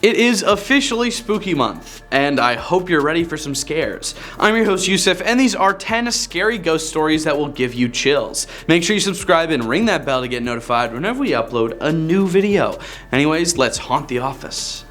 It is officially spooky month, and I hope you're ready for some scares. I'm your host Youssef, and these are 10 scary ghost stories that will give you chills. Make sure you subscribe and ring that bell to get notified whenever we upload a new video. Anyways, let's haunt the office.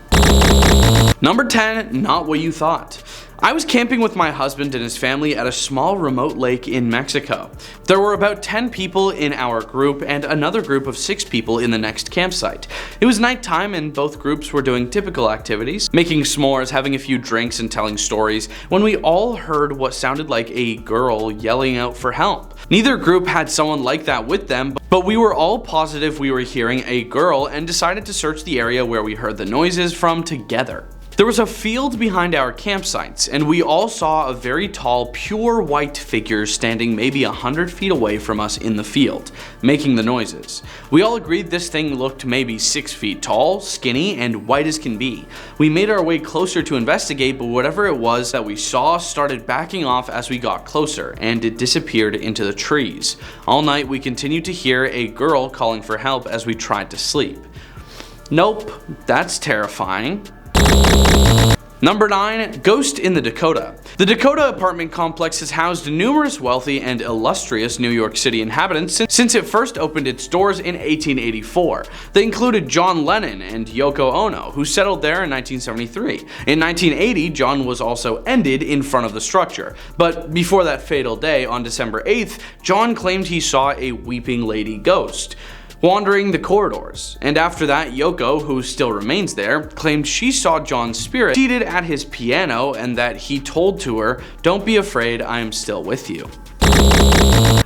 Number 10, not what you thought. I was camping with my husband and his family at a small remote lake in Mexico. There were about 10 people in our group and another group of 6 people in the next campsite. It was nighttime and both groups were doing typical activities, making s'mores, having a few drinks, and telling stories, when we all heard what sounded like a girl yelling out for help. Neither group had someone like that with them, but we were all positive we were hearing a girl and decided to search the area where we heard the noises from together. There was a field behind our campsites, and we all saw a very tall, pure white figure standing maybe 100 feet away from us in the field, making the noises. We all agreed this thing looked maybe 6 feet tall, skinny, and white as can be. We made our way closer to investigate, but whatever it was that we saw started backing off as we got closer, and it disappeared into the trees. All night we continued to hear a girl calling for help as we tried to sleep. Nope, that's terrifying. Number 9, ghost in the Dakota. The Dakota apartment complex has housed numerous wealthy and illustrious New York City inhabitants since it first opened its doors in 1884. They included John Lennon and Yoko Ono, who settled there in 1973. In 1980, John was also ended in front of the structure. But before that fatal day, on December 8th, John claimed he saw a weeping lady ghost wandering the corridors, and after that, Yoko, who still remains there, claimed she saw John's spirit seated at his piano and that he told to her, "Don't be afraid, I am still with you."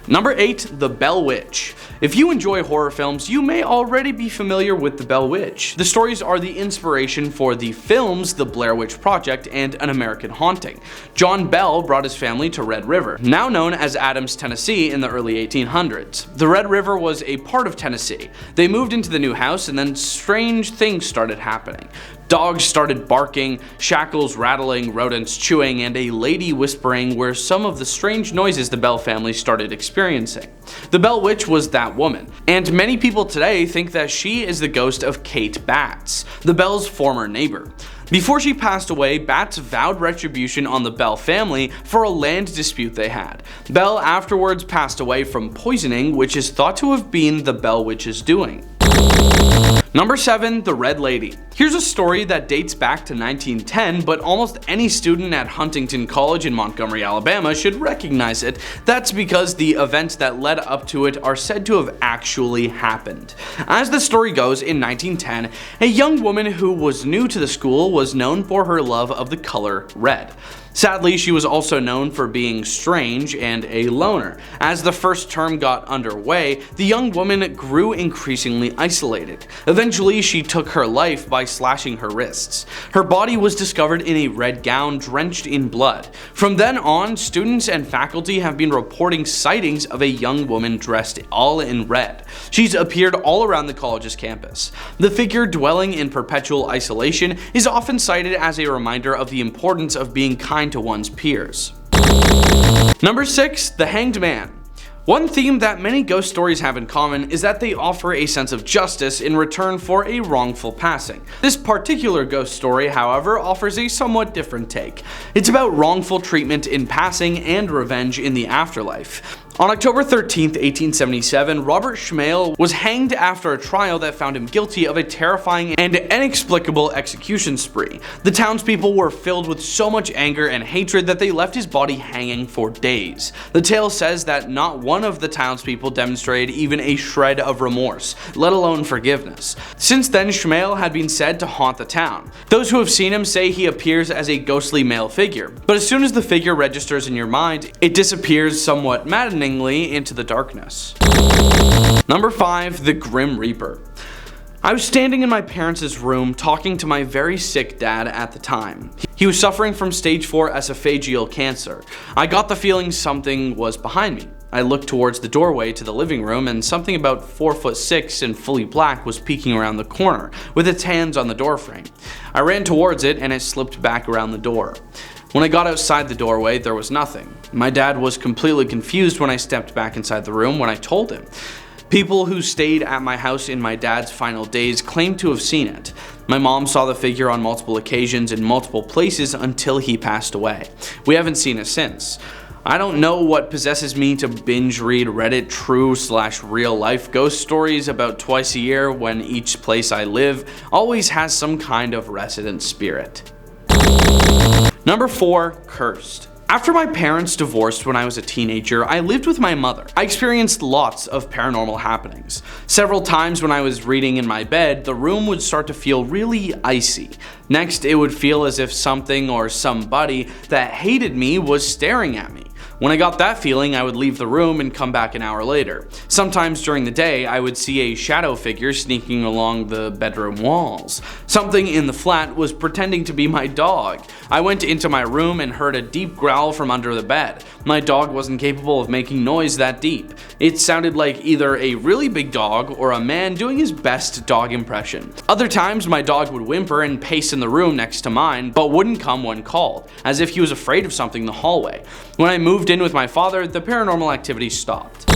Number 8, the Bell Witch. If you enjoy horror films, you may already be familiar with the Bell Witch. The stories are the inspiration for the films The Blair Witch Project and An American Haunting. John Bell brought his family to Red River, now known as Adams, Tennessee, in the early 1800s. The Red River was a part of Tennessee. They moved into the new house and then strange things started happening. Dogs started barking, shackles rattling, rodents chewing, and a lady whispering were some of the strange noises the Bell family started experiencing. The Bell Witch was that woman, and many people today think that she is the ghost of Kate Batts, the Bell's former neighbor. Before she passed away, Batts vowed retribution on the Bell family for a land dispute they had. Bell afterwards passed away from poisoning, which is thought to have been the Bell Witch's doing. Number 7, the Red Lady. Here's a story that dates back to 1910, but almost any student at Huntington College in Montgomery, Alabama should recognize it. That's because the events that led up to it are said to have actually happened. As the story goes, in 1910, a young woman who was new to the school was known for her love of the color red. Sadly, she was also known for being strange and a loner. As the first term got underway, the young woman grew increasingly isolated. Eventually, she took her life by slashing her wrists. Her body was discovered in a red gown drenched in blood. From then on, students and faculty have been reporting sightings of a young woman dressed all in red. She's appeared all around the college's campus. The figure dwelling in perpetual isolation is often cited as a reminder of the importance of being kind to one's peers. Number 6, the Hanged Man. One theme that many ghost stories have in common is that they offer a sense of justice in return for a wrongful passing. This particular ghost story, however, offers a somewhat different take. It's about wrongful treatment in passing and revenge in the afterlife. On October 13, 1877, Robert Schmale was hanged after a trial that found him guilty of a terrifying and inexplicable execution spree. The townspeople were filled with so much anger and hatred that they left his body hanging for days. The tale says that not one of the townspeople demonstrated even a shred of remorse, let alone forgiveness. Since then, Schmale had been said to haunt the town. Those who have seen him say he appears as a ghostly male figure, but as soon as the figure registers in your mind, it disappears somewhat maddeningly into the darkness. Number 5, the Grim Reaper. I was standing in my parents' room talking to my very sick dad at the time. He was suffering from stage 4 esophageal cancer. I got the feeling something was behind me. I looked towards the doorway to the living room, and something about 4'6" and fully black was peeking around the corner, with its hands on the doorframe. I ran towards it, and it slipped back around the door. When I got outside the doorway, there was nothing. My dad was completely confused when I stepped back inside the room when I told him. People who stayed at my house in my dad's final days claimed to have seen it. My mom saw the figure on multiple occasions in multiple places until he passed away. We haven't seen it since. I don't know what possesses me to binge read Reddit true/real life ghost stories about twice a year when each place I live always has some kind of resident spirit. Number 4. Cursed. After my parents divorced when I was a teenager, I lived with my mother. I experienced lots of paranormal happenings. Several times when I was reading in my bed, the room would start to feel really icy. Next, it would feel as if something or somebody that hated me was staring at me. When I got that feeling, I would leave the room and come back an hour later. Sometimes during the day, I would see a shadow figure sneaking along the bedroom walls. Something in the flat was pretending to be my dog. I went into my room and heard a deep growl from under the bed. My dog wasn't capable of making noise that deep. It sounded like either a really big dog or a man doing his best dog impression. Other times, my dog would whimper and pace in the room next to mine, but wouldn't come when called, as if he was afraid of something in the hallway. When I moved in with my father, the paranormal activity stopped.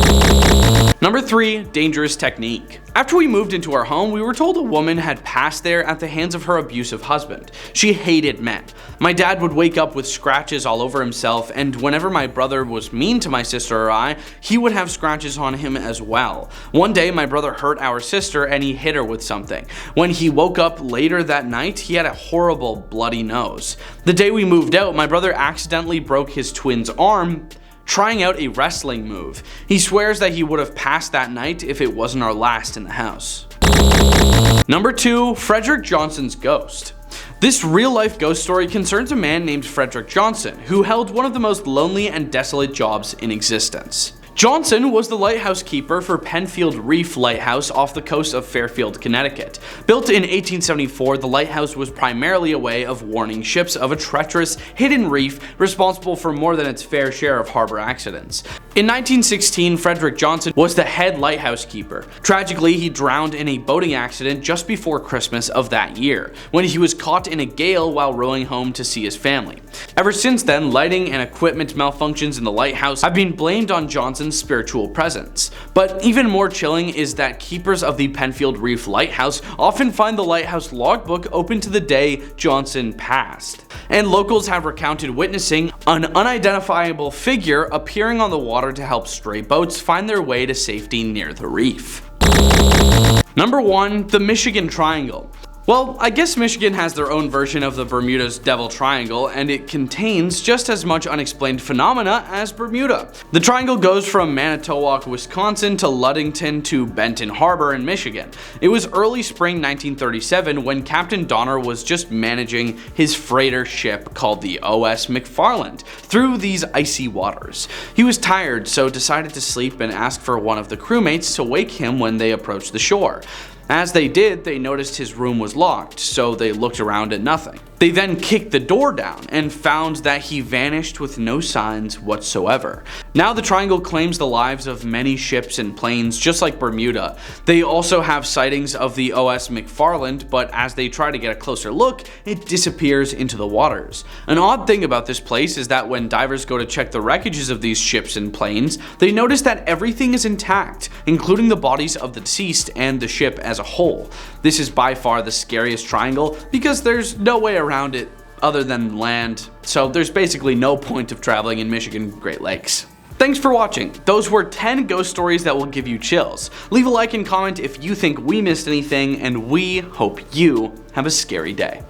Number 3. Dangerous technique. After we moved into our home, we were told a woman had passed there at the hands of her abusive husband. She hated men. My dad would wake up with scratches all over himself, and whenever my brother was mean to my sister or I, he would have scratches on him as well. One day, my brother hurt our sister and he hit her with something. When he woke up later that night, he had a horrible bloody nose. The day we moved out, my brother accidentally broke his twin's arm trying out a wrestling move. He swears that he would have passed that night if it wasn't our last in the house. Number 2. Frederick Johnson's ghost. This real-life ghost story concerns a man named Frederick Johnson, who held one of the most lonely and desolate jobs in existence. Johnson was the lighthouse keeper for Penfield Reef Lighthouse off the coast of Fairfield, Connecticut. Built in 1874, the lighthouse was primarily a way of warning ships of a treacherous, hidden reef responsible for more than its fair share of harbor accidents. In 1916, Frederick Johnson was the head lighthouse keeper. Tragically, he drowned in a boating accident just before Christmas of that year, when he was caught in a gale while rowing home to see his family. Ever since then, lighting and equipment malfunctions in the lighthouse have been blamed on Johnson's spiritual presence. But even more chilling is that keepers of the Penfield Reef Lighthouse often find the lighthouse logbook open to the day Johnson passed. And locals have recounted witnessing an unidentifiable figure appearing on the water to help stray boats find their way to safety near the reef. Number 1. The Michigan Triangle. Well, I guess Michigan has their own version of the Bermuda's Devil Triangle, and it contains just as much unexplained phenomena as Bermuda. The triangle goes from Manitowoc, Wisconsin to Ludington to Benton Harbor in Michigan. It was early spring 1937 when Captain Donner was just managing his freighter ship called the O.S. McFarland through these icy waters. He was tired, so decided to sleep and asked for one of the crewmates to wake him when they approached the shore. As they did, they noticed his room was locked, so they looked around at nothing. They then kicked the door down and found that he vanished with no signs whatsoever. Now the triangle claims the lives of many ships and planes, just like Bermuda. They also have sightings of the O.S. McFarland, but as they try to get a closer look, it disappears into the waters. An odd thing about this place is that when divers go to check the wreckages of these ships and planes, they notice that everything is intact, including the bodies of the deceased and the ship as a whole. This is by far the scariest triangle because there's no way around it other than land, so there's basically no point of traveling in Michigan Great Lakes. Thanks for watching. Those were 10 ghost stories that will give you chills. Leave a like and comment if you think we missed anything, and we hope you have a scary day.